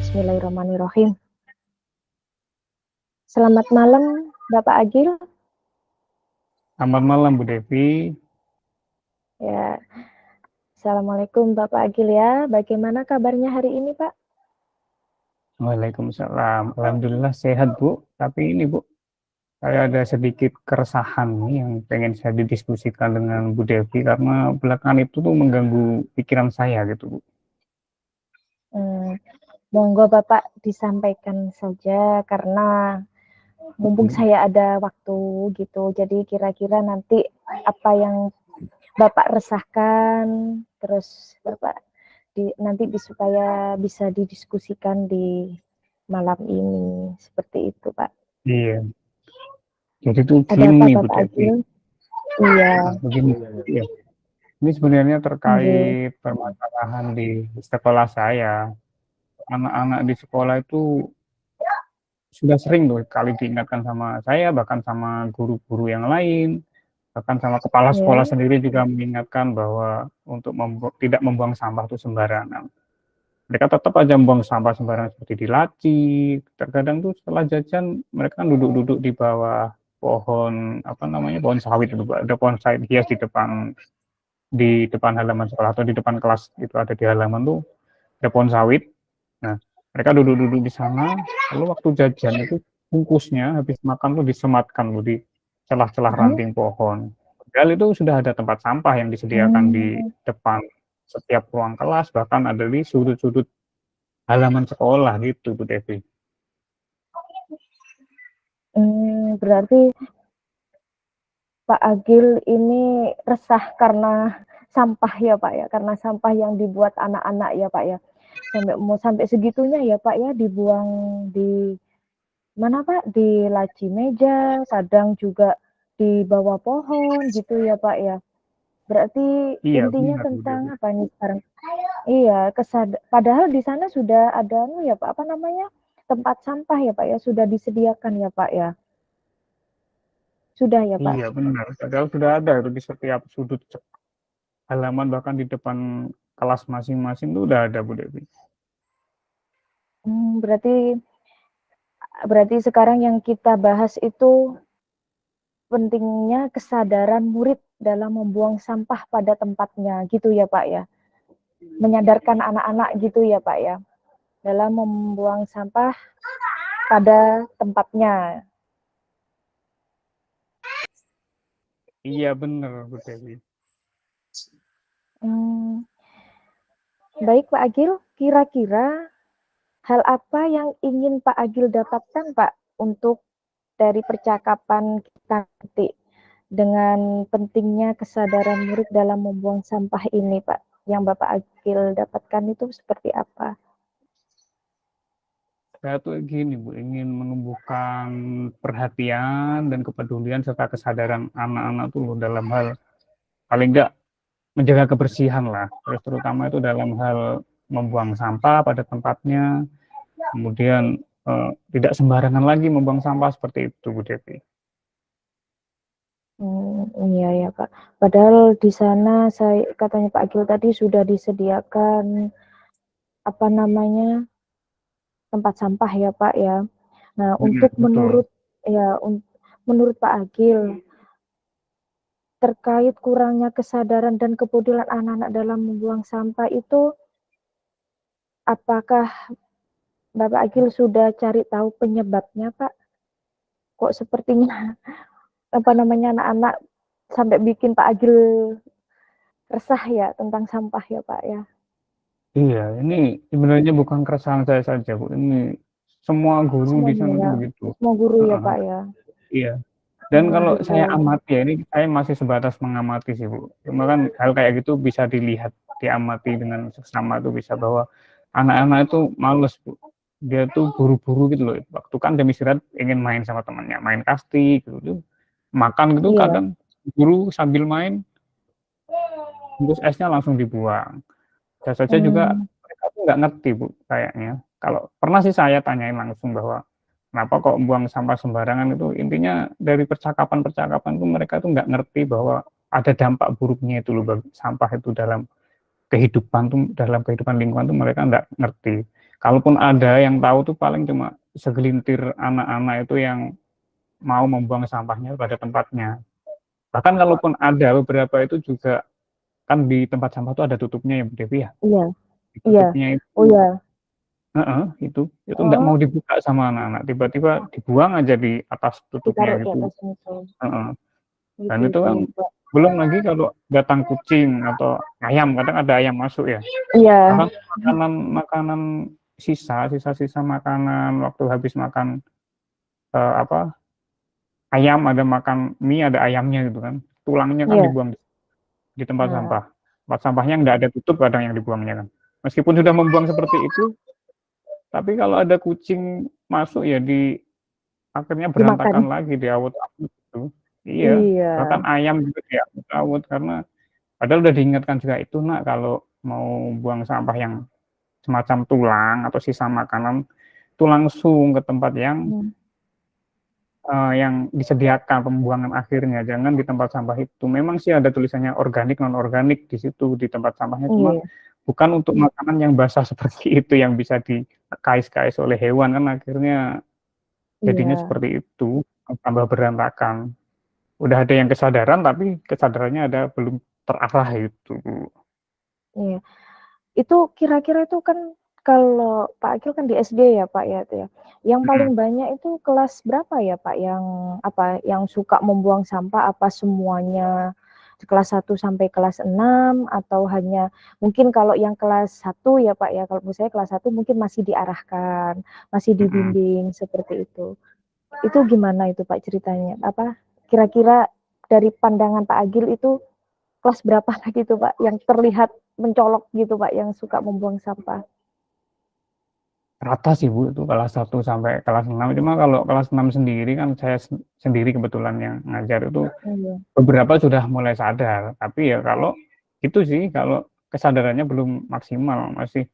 Bismillahirrahmanirrahim. Selamat malam, Bapak Agil. Selamat malam, Bu Devi. Ya, Assalamualaikum Bapak Agil ya. Bagaimana kabarnya hari ini, Pak? Waalaikumsalam. Alhamdulillah sehat, Bu. Tapi ini, Bu, saya ada sedikit keresahan nih yang pengen saya didiskusikan dengan Bu Devi karena belakangan itu tuh mengganggu pikiran saya gitu, Bu. Monggo Bapak disampaikan saja karena mumpung saya ada waktu gitu. Jadi kira-kira nanti apa yang Bapak resahkan, terus Bapak nanti supaya bisa didiskusikan di malam ini. Seperti itu, Pak. Iya. Jadi tuh Ada apa, gini, Bu Bapak Devi. Agil? Iya. Begini, ya. Ini sebenarnya Oke. terkait permasalahan di sekolah saya. Anak-anak di sekolah itu sudah sering tuh kali diingatkan sama saya, bahkan sama guru-guru yang lain, bahkan sama kepala sekolah Ya. sendiri juga mengingatkan bahwa untuk tidak membuang sampah itu sembarangan. Mereka tetap aja membuang sampah sembarangan seperti di laci. Terkadang tuh setelah jajan mereka kan duduk-duduk di bawah pohon pohon sawit itu, ada pohon sawit hias di depan halaman sekolah atau di depan kelas itu, ada di halaman tuh ada pohon sawit. Nah, mereka duduk-duduk di sana, lalu waktu jajan itu bungkusnya habis makan tuh disematkan tuh di celah-celah ranting pohon. Padahal itu sudah ada tempat sampah yang disediakan di depan setiap ruang kelas, bahkan ada di sudut-sudut halaman sekolah gitu, Bu Devi. Berarti Pak Agil ini resah karena sampah ya Pak ya, karena sampah yang dibuat anak-anak ya Pak ya. Sampai segitunya ya Pak ya, dibuang di mana Pak? Di laci meja, kadang juga di bawah pohon gitu ya Pak ya. Berarti Iya, intinya benar, Bu tentang Devi. apa nih sekarang? Iya, padahal di sana sudah ada ya Pak, apa namanya? Tempat sampah ya Pak ya, sudah disediakan ya Pak ya. Sudah ya Pak. Iya, benar. Padahal sudah ada itu di setiap sudut halaman, bahkan di depan kelas masing-masing itu udah ada, Bu Devi. Berarti sekarang yang kita bahas itu pentingnya kesadaran murid dalam membuang sampah pada tempatnya gitu ya Pak ya. Menyadarkan anak-anak gitu ya Pak ya, dalam membuang sampah pada tempatnya. Iya, benar, Bu Devi. Baik Pak Agil, kira-kira hal apa yang ingin Pak Agil dapatkan Pak untuk dari percakapan kita nanti dengan pentingnya kesadaran murid dalam membuang sampah ini Pak? Yang Bapak Agil dapatkan itu seperti apa? Saya tuh gini, Bu, ingin menumbuhkan perhatian dan kepedulian serta kesadaran anak-anak tuh dalam hal paling enggak menjaga kebersihan lah. Terus terutama itu dalam hal membuang sampah pada tempatnya, kemudian tidak sembarangan lagi membuang sampah seperti itu, Bu Devi. Iya ya Pak. Padahal di sana katanya Pak Agil tadi sudah disediakan apa namanya tempat sampah ya Pak ya. Nah untuk Betul. menurut Pak Agil terkait kurangnya kesadaran dan kepedulian anak-anak dalam membuang sampah itu, apakah Bapak Agil sudah cari tahu penyebabnya Pak? Kok sepertinya apa namanya anak-anak sampai bikin Pak Agil resah ya tentang sampah ya Pak ya. Iya, ini sebenarnya bukan keresahan saya saja, Bu. Ini semua guru di sana tuh Semuanya, begitu. semua guru ya Pak ya. Iya. Dan kalau Gitu. saya amati ya, ini saya masih sebatas mengamati sih, Bu. Cuma kan hal kayak gitu bisa dilihat, diamati dengan seksama itu bisa bahwa anak-anak itu males, Bu. dia tuh buru-buru gitu loh. Waktu kan jam istirahat ingin main sama temannya, main kasti gitu tuh. Makan gitu Iya. kadang buru sambil main, terus esnya langsung dibuang. Saya saja juga Mmm, mereka tuh nggak ngerti Bu kayaknya. Kalau pernah sih saya tanyain langsung bahwa kenapa kok buang sampah sembarangan itu, intinya dari percakapan-percakapan itu mereka tuh nggak ngerti bahwa ada dampak buruknya itu loh sampah itu dalam kehidupan lingkungan tuh mereka nggak ngerti. Kalaupun ada yang tahu tuh paling cuma segelintir anak-anak itu yang mau membuang sampahnya pada tempatnya. Bahkan kalaupun ada beberapa itu juga kan di tempat sampah tuh ada tutupnya ya Bu Devi ya. iya iya. Tutupnya Oh, itu iya. heeh, itu nggak mau Oh, dibuka sama anak-anak, tiba-tiba dibuang aja di atas tutupnya ditaruh di gitu, atas itu. heeh. Dan itu Gitu kan ya, Pak. belum lagi kalau datang kucing atau ayam, kadang ada ayam masuk ya, Iya. bahkan makanan sisa-sisa makanan waktu habis makan, apa, ayam, ada makan mie ada ayamnya gitu kan, tulangnya kan Iya. dibuang di tempat Nah, sampah. Tempat sampahnya nggak ada tutup kadang yang dibuangnya kan. Meskipun sudah membuang seperti itu, tapi kalau ada kucing masuk ya akhirnya dimakan. berantakan lagi, diawut-awut gitu. Iya, Iya. bahkan ayam juga diawut-awut karena padahal udah diingatkan juga, "Itu Nak, kalau mau buang sampah yang semacam tulang atau sisa makanan, itu langsung ke tempat Mmm, yang disediakan pembuangan akhirnya, jangan di tempat sampah itu." Memang sih ada tulisannya organik, non organik di situ, di tempat sampahnya, cuma iya bukan untuk makanan yang basah seperti itu yang bisa dikais-kais oleh hewan, kan akhirnya jadinya iya seperti itu, tambah berantakan. Udah ada yang kesadaran, tapi kesadarannya belum terarah itu. iya. Itu kira-kira itu kan kalau Pak Akil kan di SD ya, Pak, ya, itu ya. Yang Mhm. paling banyak itu kelas berapa ya, Pak, yang apa, yang suka membuang sampah? Apa semuanya kelas 1 sampai kelas 6 atau hanya mungkin kalau yang kelas 1 ya, Pak, ya, kalau menurut saya kelas 1 mungkin masih diarahkan, masih Mhm. dibimbing seperti itu. Itu gimana itu, Pak, ceritanya? Apa, kira-kira dari pandangan Pak Agil itu kelas berapa lagi tuh, Pak, yang terlihat mencolok gitu, Pak, yang suka membuang sampah? Rata sih Bu, itu kelas 1 sampai kelas 6, cuma kalau kelas 6 sendiri kan saya sendiri kebetulan yang ngajar itu, Iya, beberapa sudah mulai sadar, tapi ya kalau itu sih, kalau kesadarannya belum maksimal, masih,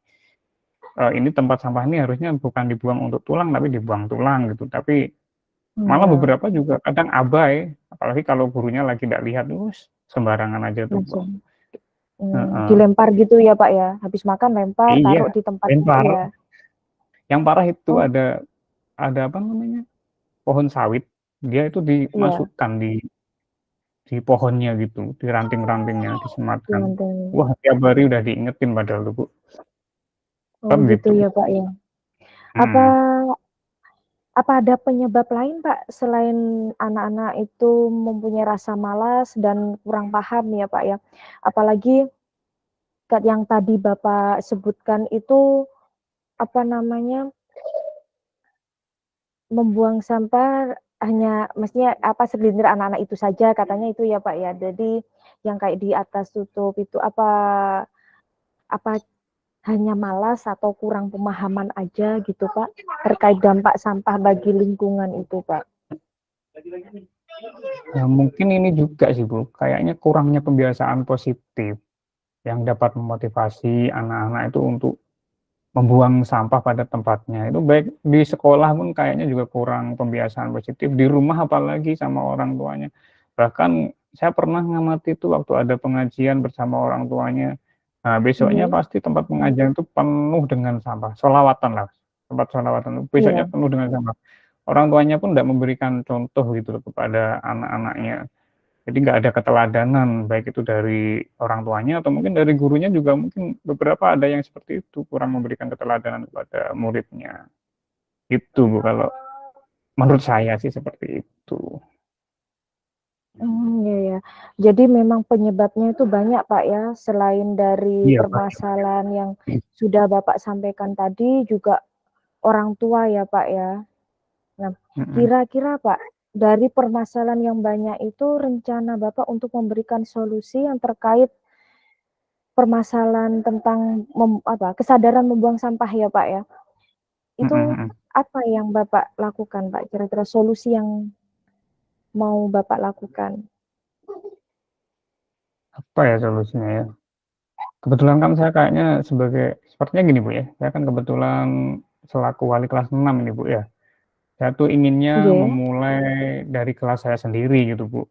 ini tempat sampah ini harusnya bukan dibuang untuk tulang, tapi dibuang tulang gitu, tapi malah iya, beberapa juga kadang abai, apalagi kalau gurunya lagi nggak lihat, terus sembarangan aja tuh buang. langsung, Heeh. dilempar gitu ya, Pak, ya? Habis makan lempar, Iya, taruh di tempat itu lempar. ya? Yang parah itu Oh, ada apa namanya, pohon sawit, dia itu iya, dimasukkan di pohonnya gitu, di ranting-rantingnya disematkan. dimandiin. Wah, tiap hari udah diingetin padahal tuh, Bu, Oh, kan gitu gitu. ya, Pak, ya? Apa Mhm. apa ada penyebab lain, Pak, selain anak-anak itu mempunyai rasa malas dan kurang paham ya, Pak, ya? Apalagi yang tadi Bapak sebutkan itu, apa namanya, membuang sampah hanya maksudnya, apa, segelintir anak-anak itu saja katanya itu ya, Pak, ya? Jadi yang kayak di atas tutup itu apa hanya malas atau kurang pemahaman aja gitu, Pak, terkait dampak sampah bagi lingkungan itu, Pak? Mungkin ini juga sih, Bu, kayaknya kurangnya pembiasaan positif yang dapat memotivasi anak-anak itu untuk membuang sampah pada tempatnya. Itu baik di sekolah pun kayaknya juga kurang pembiasaan positif, di rumah apalagi sama orang tuanya. Bahkan saya pernah ngamati itu waktu ada pengajian bersama orang tuanya, nah besoknya Iya, pasti tempat pengajian itu penuh dengan sampah, sholawatan lah, tempat sholawatan, besoknya iya, penuh dengan sampah. Orang tuanya pun tidak memberikan contoh gitu loh kepada anak-anaknya. Jadi nggak ada keteladanan, baik itu dari orang tuanya atau mungkin dari gurunya juga, mungkin beberapa ada yang seperti itu, kurang memberikan keteladanan kepada muridnya. Itu Bu, kalau menurut saya sih seperti itu. iya ya. Jadi memang penyebabnya itu banyak, Pak, ya, selain dari Iya Pak. permasalahan yang sudah Bapak sampaikan tadi, juga orang tua ya, Pak, ya. Nah, Mhm. kira-kira, Pak, dari permasalahan yang banyak itu rencana Bapak untuk memberikan solusi yang terkait permasalahan tentang kesadaran membuang sampah ya, Pak, ya. Itu Mhm mhm. apa yang Bapak lakukan, Pak? Kira-kira solusi yang mau Bapak lakukan? Apa ya solusinya ya? Kebetulan kan saya kayaknya sepertinya gini Bu ya, saya kan kebetulan selaku wali kelas 6 ini Bu ya. Saya tuh inginnya Nggih, memulai dari kelas saya sendiri gitu Bu.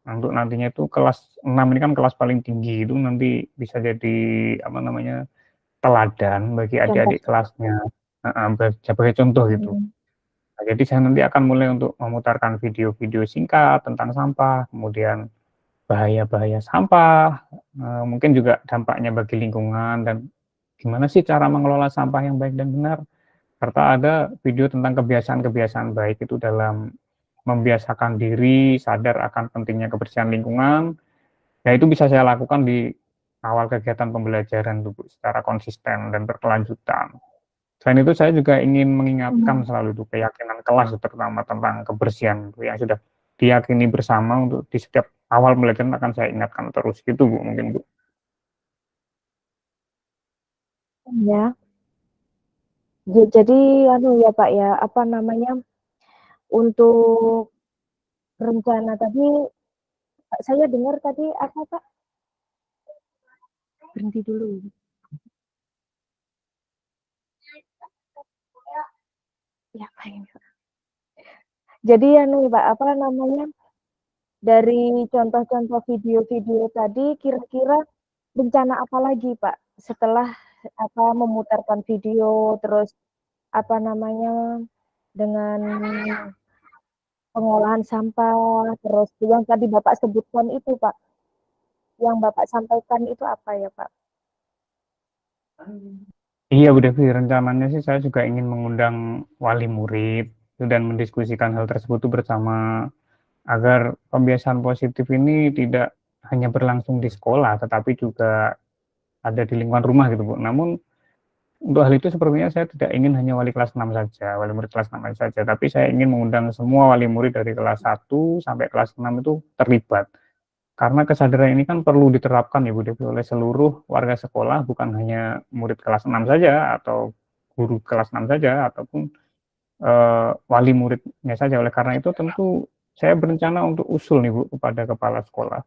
Untuk nantinya itu kelas 6 ini kan kelas paling tinggi, itu nanti bisa jadi, apa namanya, teladan bagi contoh. adik-adik kelasnya, heeh, sebagai contoh gitu. Mhm. Nah, jadi saya nanti akan mulai untuk memutarkan video-video singkat tentang sampah, kemudian bahaya-bahaya sampah, mungkin juga dampaknya bagi lingkungan dan gimana sih cara mengelola sampah yang baik dan benar, serta ada video tentang kebiasaan-kebiasaan baik itu dalam membiasakan diri sadar akan pentingnya kebersihan lingkungan. Ya itu bisa saya lakukan di awal kegiatan pembelajaran tuh, Bu, secara konsisten dan berkelanjutan. Selain itu saya juga ingin mengingatkan Mmm. selalu tuh keyakinan kelas terutama tentang kebersihan tuh yang sudah diyakini bersama untuk di setiap awal pembelajaran akan saya ingatkan terus gitu, Bu, mungkin, Bu. Ya. Jadi anu ya, Pak, ya, apa namanya, untuk rencana tadi, saya dengar tadi apa, Pak? Berhenti dulu. Ya, Pak, ini, Pak. Jadi anu, Pak, apa namanya, dari contoh-contoh video-video tadi kira-kira rencana apa lagi, Pak, setelah apa, memutarkan video, terus apa namanya, dengan pengolahan sampah, terus yang tadi Bapak sebutkan itu, Pak, yang Bapak sampaikan itu apa ya, Pak? Iya, Bu Devi, rencananya sih saya juga ingin mengundang wali murid dan mendiskusikan hal tersebut tuh bersama agar pembiasaan positif ini tidak hanya berlangsung di sekolah, tetapi juga ada di lingkungan rumah gitu, Bu. Namun untuk hal itu sepertinya saya tidak ingin hanya wali kelas 6 saja, wali murid kelas 6 saja, tapi saya ingin mengundang semua wali murid dari kelas 1 sampai kelas 6 itu terlibat. Karena kesadaran ini kan perlu diterapkan ya Bu Devi oleh seluruh warga sekolah, bukan hanya murid kelas 6 saja atau guru kelas 6 saja ataupun wali muridnya saja. Oleh karena itu tentu saya berencana untuk usul nih Bu kepada kepala sekolah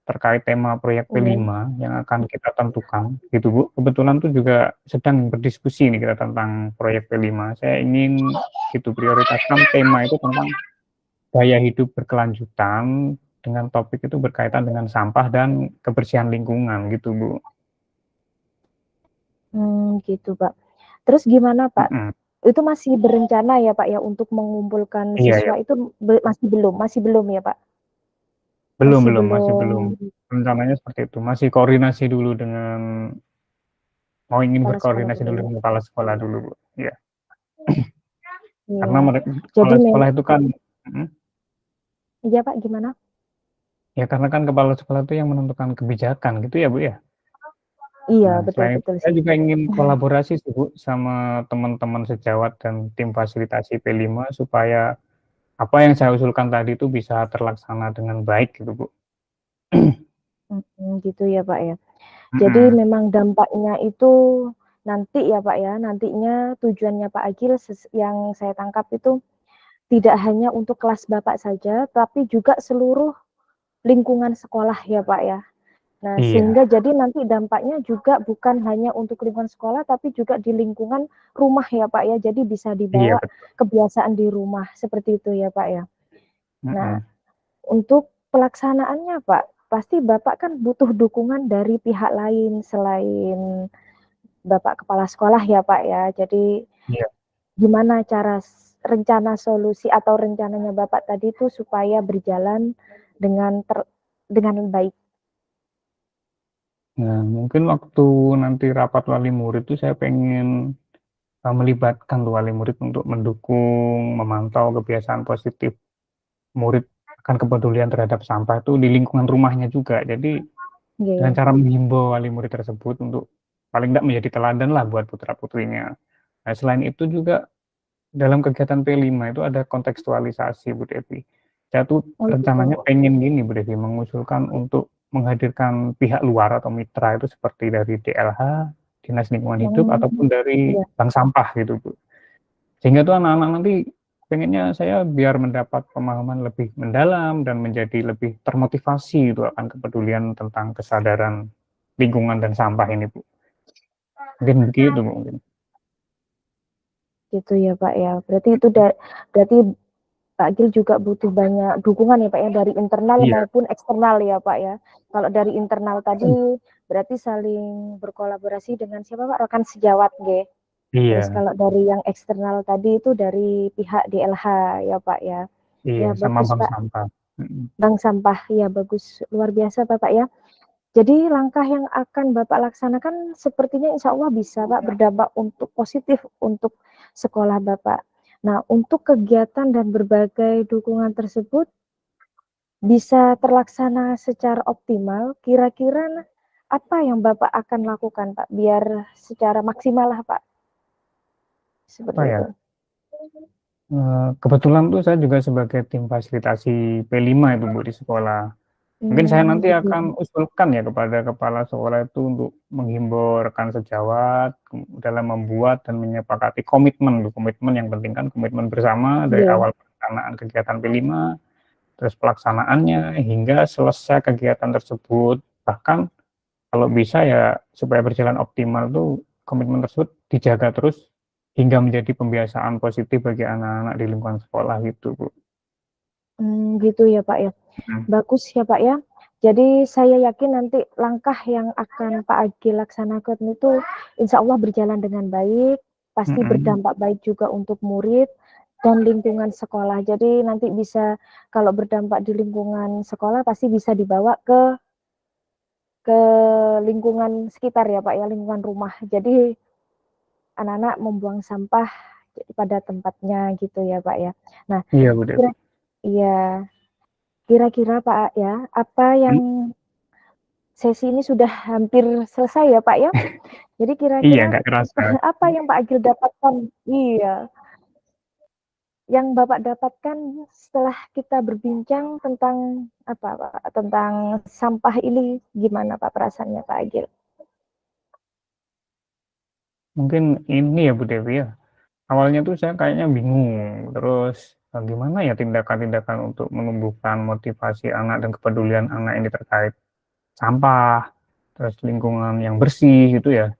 terkait tema proyek Iya. P5 yang akan kita tentukan gitu Bu. Kebetulan tuh juga sedang berdiskusi nih kita tentang proyek P5. Saya ingin gitu prioritaskan tema itu tentang gaya hidup berkelanjutan dengan topik itu berkaitan dengan sampah dan kebersihan lingkungan gitu Bu. Gitu, Pak. Terus gimana, Pak? Mhm. Itu masih berencana ya, Pak, ya, untuk mengumpulkan Iya ya, siswa itu masih belum ya, Pak? belum Masih belum, masih belum belum. Rencananya seperti itu, masih koordinasi dulu dengan ingin kepala sekolah berkoordinasi dulu dulu ya? dengan kepala sekolah dulu Bu, iya. Karena Iya. Jadi kepala sekolah itu kan mhm, iya, Pak, gimana? ya karena kan kepala sekolah itu yang menentukan kebijakan gitu ya Bu ya. Iya, Nah betul selain itu betul saya sih. juga ingin kolaborasi sih Bu sama teman-teman sejawat dan tim fasilitasi P5 supaya apa yang saya usulkan tadi itu bisa terlaksana dengan baik gitu Bu. Gitu ya, Pak, ya. Jadi Mhm, memang dampaknya itu nanti ya, Pak, ya, nantinya tujuannya Pak Agil yang saya tangkap itu tidak hanya untuk kelas Bapak saja, tapi juga seluruh lingkungan sekolah ya, Pak, ya. Nah, iya sehingga jadi nanti dampaknya juga bukan hanya untuk lingkungan sekolah, tapi juga di lingkungan rumah ya, Pak, ya. Jadi bisa iya dibawa betul, kebiasaan di rumah, seperti itu ya, Pak, ya. Nah, mhm, untuk pelaksanaannya, Pak, pasti Bapak kan butuh dukungan dari pihak lain selain Bapak kepala sekolah ya, Pak, ya. Jadi iya. gimana cara rencana solusi atau rencananya Bapak tadi itu supaya berjalan dengan dengan baik? Nah mungkin waktu nanti rapat wali murid tuh saya pengen, melibatkan tuh wali murid untuk mendukung, memantau kebiasaan positif murid akan kepedulian terhadap sampah itu di lingkungan rumahnya juga. Jadi dengan Nggih, cara menghimbau wali murid tersebut untuk paling tidak menjadi teladan lah buat putra-putrinya. Nah selain itu juga dalam kegiatan P5 itu ada kontekstualisasi Bu Devi. Saya tuh oh rencananya gitu, pengen gini Bu Devi, mengusulkan untuk menghadirkan pihak luar atau mitra itu seperti dari DLH, Dinas Lingkungan Hidup, mmm, ataupun dari iya, bank sampah gitu Bu. Sehingga tuh anak-anak nanti pengennya saya biar mendapat pemahaman lebih mendalam dan menjadi lebih termotivasi itu akan kepedulian tentang kesadaran lingkungan dan sampah ini, Bu. Mungkin begitu, Bu, mungkin. Gitu ya, Pak, ya. Berarti Pak Agil juga butuh banyak dukungan ya, Pak, ya, dari internal Iya, maupun eksternal ya, Pak, ya. Kalau dari internal tadi berarti saling berkolaborasi dengan siapa, Pak? Rekan sejawat, nggih. Terus iya, kalau dari yang eksternal tadi itu dari pihak DLH ya, Pak, ya. iya, Ya sama bagus, bank Pak. sampah. Mhm. Bank sampah, ya bagus. Luar biasa, Bapak, ya. Jadi langkah yang akan Bapak laksanakan sepertinya insya Allah bisa Pak berdampak untuk positif untuk sekolah Bapak. Nah, untuk kegiatan dan berbagai dukungan tersebut bisa terlaksana secara optimal, kira-kira apa yang Bapak akan lakukan Pak biar secara maksimal lah Pak, Apa seperti ya, itu. kebetulan tuh saya juga sebagai tim fasilitasi P5 itu, Bu, di sekolah. Mungkin saya nanti Gitu. akan usulkan ya kepada kepala sekolah itu untuk menghimbau rekan sejawat dalam membuat dan menyepakati komitmen. Komitmen yang penting kan komitmen bersama dari Iya. awal pelaksanaan kegiatan P5, terus pelaksanaannya hingga selesai kegiatan tersebut. Bahkan kalau bisa ya supaya berjalan optimal tuh komitmen tersebut dijaga terus hingga menjadi pembiasaan positif bagi anak-anak di lingkungan sekolah gitu, Bu. Gitu ya Pak ya. Mhm, Bagus ya Pak ya. Jadi saya yakin nanti langkah yang akan Pak Agi laksanakan itu insya Allah berjalan dengan baik, pasti mhm. berdampak baik juga untuk murid dan lingkungan sekolah. Jadi nanti bisa kalau berdampak di lingkungan sekolah pasti bisa dibawa ke lingkungan sekitar ya Pak ya, lingkungan rumah. Jadi anak-anak membuang sampah pada tempatnya gitu ya Pak ya. Nah, Iya, Bu kira Devi. iya, kira-kira Pak ya, apa Mhm, yang sesi ini sudah hampir selesai ya Pak ya. Jadi iya kira-kira nggak kerasa. apa yang Pak Agil dapatkan iya, yang Bapak dapatkan setelah kita berbincang tentang apa Pak, tentang sampah ini gimana Pak perasaannya Pak Agil? Mungkin ini ya Bu Devi ya, awalnya tuh saya kayaknya bingung, terus, gimana ya tindakan-tindakan untuk menumbuhkan motivasi anak dan kepedulian anak ini terkait sampah, terus lingkungan yang bersih gitu ya.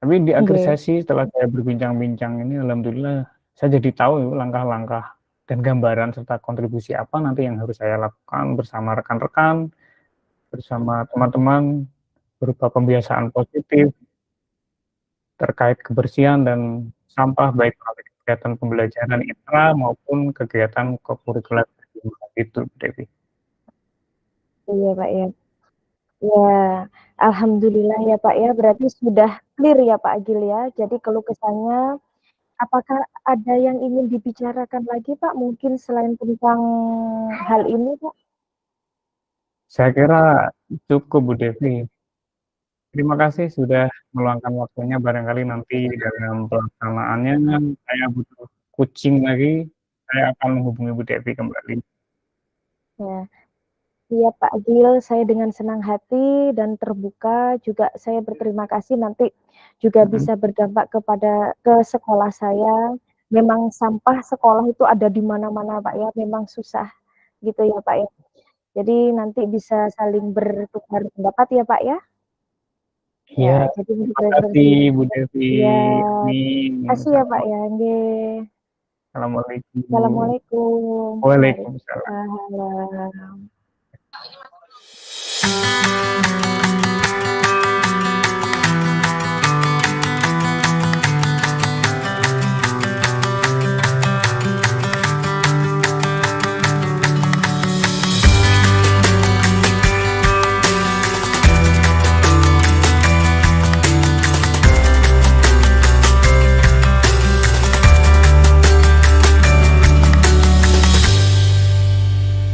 Tapi di akhir Nggih. sesi setelah saya berbincang-bincang ini alhamdulillah saya jadi tahu langkah-langkah dan gambaran serta kontribusi apa nanti yang harus saya lakukan bersama rekan-rekan, bersama teman-teman, berupa pembiasaan positif terkait kebersihan dan sampah baik melalui kegiatan pembelajaran intra maupun kegiatan kokurikuler itu, Devi. Iya Pak ya. Ya, alhamdulillah ya Pak ya, berarti sudah clear ya Pak Agil ya. Jadi keluh kesahnya apakah ada yang ingin dibicarakan lagi Pak, mungkin selain tentang hal ini Pak? Saya kira cukup, Bu Devi. Terima kasih sudah meluangkan waktunya, barangkali nanti dalam pelaksanaannya saya butuh coaching lagi, saya akan menghubungi Bu Devi kembali. Ya, iya Pak Agil, saya dengan senang hati dan terbuka juga saya berterima kasih nanti juga Mhm, bisa berdampak ke sekolah saya. Memang sampah sekolah itu ada di mana-mana Pak ya, memang susah gitu ya Pak ya. Jadi nanti bisa saling bertukar pendapat ya Pak ya. Ya, iya, jadi terima seperti kasih Bu itu. Devi. Iya, Amin. makasih ya Pak ya, nggih. Assalamualaikum. Assalamualaikum. Waalaikumsalam. Waalaikumsalam.